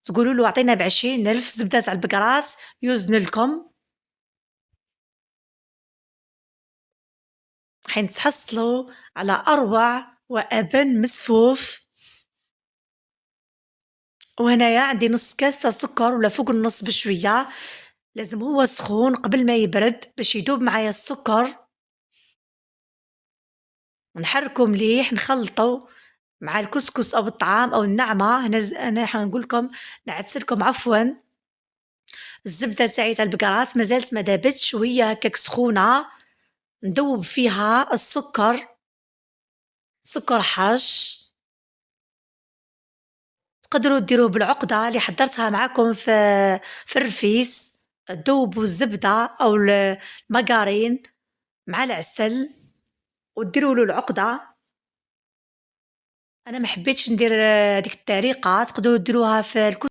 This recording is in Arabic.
تقولوا له اعطينا ب20,000 زبدة تاع البقرات يوزن لكم، حين تحصلوا على أروع وأبن مسفوف. وهنايا عندي نص كاس تاع سكر ولا فوق النص بشوية، لازم هو سخون قبل ما يبرد باش يدوب معايا السكر. نحركو مليح، نخلطو مع الكسكس أو الطعام أو النعمة. أنا حنقول لكم، نعتذر لكم عفوا. الزبدة تاعي تاع البقرات مازالت ما دابتش وهي هكاك سخونة، ندوب فيها السكر، سكر حرش. تقدروا ديروه بالعقدة اللي حضرتها معاكم في الرفيس. تذوبوا الزبدة أو المقارين مع العسل وديروا له العقدة. أنا ما حبيتش ندير هذيك الطريقة، تقدروا ديروها في